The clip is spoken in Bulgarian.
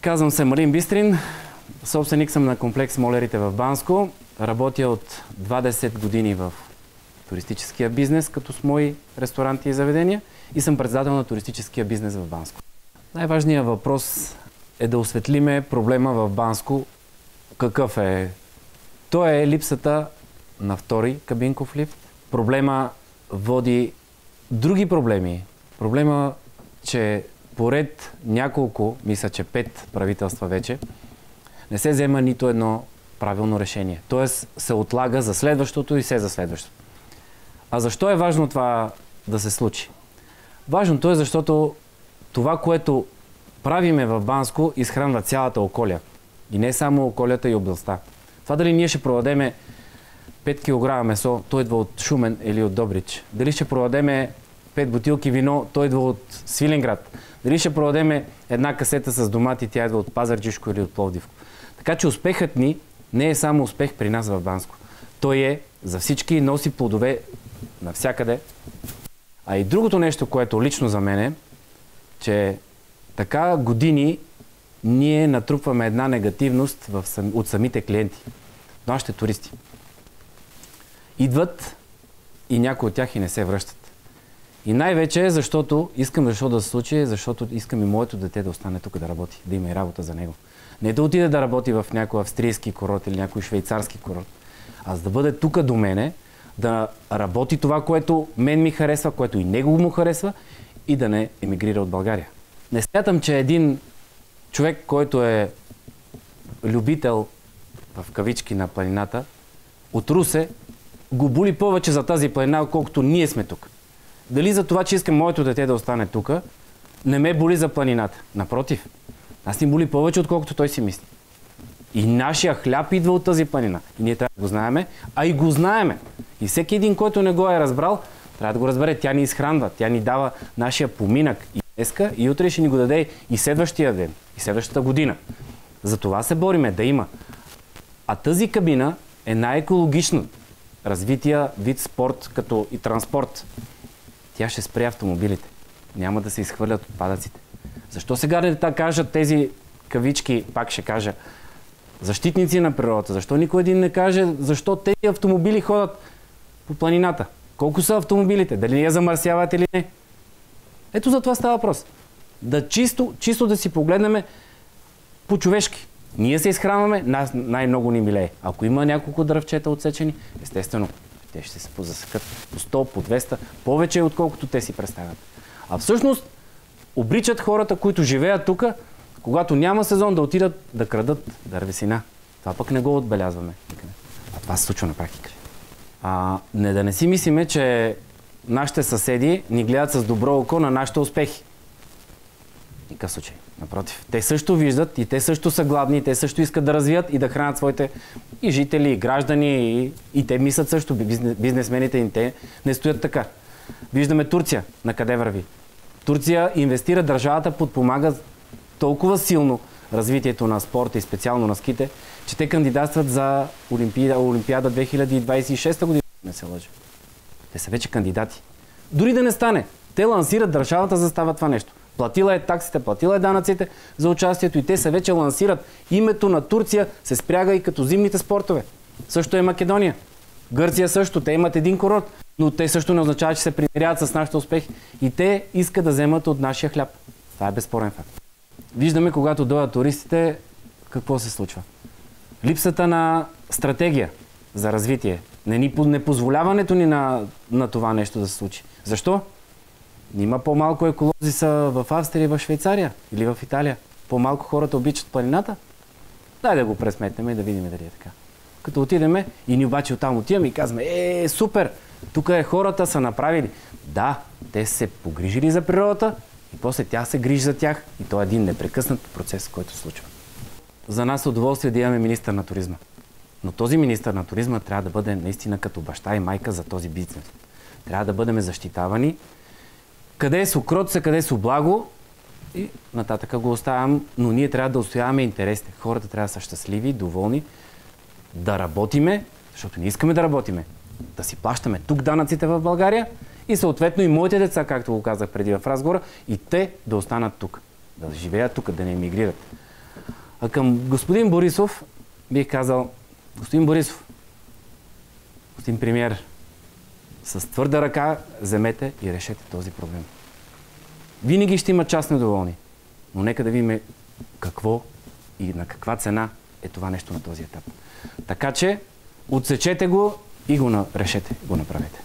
Казвам се Малин Бистрин, собственик съм на комплекс Молерите в Банско. Работя от 20 години в туристическия бизнес, като с мои ресторанти и заведения, и съм председател на туристическия бизнес в Банско. Най-важният въпрос е да осветлиме проблема в Банско. Какъв е? То е липсата на втори кабинков лифт. Проблема води други проблеми. Проблема, че поред няколко, мисля, че 5 правителства вече, не се взема нито едно правилно решение. Тоест се отлага за следващото и се за следващото. А защо е важно това да се случи? Важното е, защото това, което правиме в Банско, изхранва цялата околия. И не само околията и областта. Това дали ние ще продадеме 5 кг месо, той идва от Шумен или от Добрич. Дали ще продадеме 5 бутилки вино, той идва от Свиленград. Дали ще продадеме една касета с домати, тя идва от Пазарджишко или от Пловдивко. Така че успехът ни не е само успех при нас в Банско. Той е за всички и носи плодове навсякъде. А и другото нещо, което лично за мен е, че така години ние натрупваме една негативност от самите клиенти, нашите туристи. Идват и някои от тях и не се връщат. И най-вече защото защо да се случи, защото искам и моето дете да остане тук да работи, да има и работа за него. Не да отиде да работи в някой австрийски курорт или някой швейцарски курорт, а за да бъде тук до мене, да работи това, което мен ми харесва, което и него му харесва, и да не емигрира от България. Не смятам, че един човек, който е любител в кавички на планината, от Русе, го боли повече за тази планина, отколкото ние сме тук. Дали за това, че искам моето дете да остане тук, не ме боли за планината. Напротив, аз ни боли повече, отколкото той си мисли. И нашия хляб идва от тази планина. И ние трябва да го знаеме, а и го знаеме. И всеки един, който не го е разбрал, трябва да го разбере. Тя ни изхранва, тя ни дава нашия поминък и днеска, и утре ще ни го даде и следващия ден, и следващата година. За това се бориме, да има. А тази кабина е най-екологична развития вид спорт, като и транспорт. Тя ще спре автомобилите. Няма да се изхвърлят отпадъците. Защо сега не кажат тези кавички, пак ще кажа, защитници на природата? Защо никой един не каже защо тези автомобили ходят по планината? Колко са автомобилите? Дали я замърсяват или не? Ето за това става въпрос. Да чисто да си погледнем по-човешки. Ние се изхранваме, нас най-много ни милее. Ако има няколко дръвчета отсечени, естествено, те ще се позасекат по 100, по 200, повече отколкото те си представят. А всъщност обричат хората, които живеят тук, когато няма сезон, да отидат да крадат дървесина. Това пък не го отбелязваме. А това се случва на практика. Да не си мислиме, че нашите съседи ни гледат с добро око на нашите успехи. Никакъв случай. Напротив, те също виждат и те също са гладни, и те също искат да развият и да хранят своите и жители, и граждани, и те мислят също, бизнесмените им, те не стоят така. Виждаме Турция, на къде върви. Турция инвестира, държавата подпомага толкова силно развитието на спорта и специално на ските, че те кандидатстват за Олимпиада 2026 година, не се лъжа. Те са вече кандидати. Дори да не стане, те лансират, държавата застава това нещо. Платила е таксите, платила е данъците за участието и те се вече лансират. Името на Турция се спряга и като зимните спортове. Също е Македония. Гърция също. Те имат един курорт, но те също не означава, че се примиряват с нашите успехи. И те искат да вземат от нашия хляб. Това е безспорен факт. Виждаме, когато дойдат туристите, какво се случва. Липсата на стратегия за развитие. Непозволяването ни на това нещо да се случи. Защо? Има по-малко еколози са в Австрия и в Швейцария или в Италия. По-малко хората обичат планината. Дай да го пресметнем и да видим дали е така. Като отидеме и ни обаче оттам отиваме и казваме, супер, тук хората са направили. Да, те се погрижили за природата и после тя се грижи за тях и то е един непрекъснат процес, който се случва. За нас е удоволствие да имаме министър на туризма. Но този министър на туризма трябва да бъде наистина като баща и майка за този бизнес. Трябва да бъдем защитавани. Къде е Сокротица, къде е Соблаго и нататък го оставям, но ние трябва да отстояваме интересите. Хората трябва да са щастливи, доволни, да работиме, защото не искаме да работиме, да си плащаме тук данъците в България и съответно и моите деца, както го казах преди в разговора, и те да останат тук, да живеят тук, да не емигрират. А към господин Борисов бих казал, господин Борисов, господин премиер, с твърда ръка вземете и решете този проблем. Винаги ще има част недоволни, но нека да видим какво и на каква цена е това нещо на този етап. Така че, отсечете го и го решете, го направете.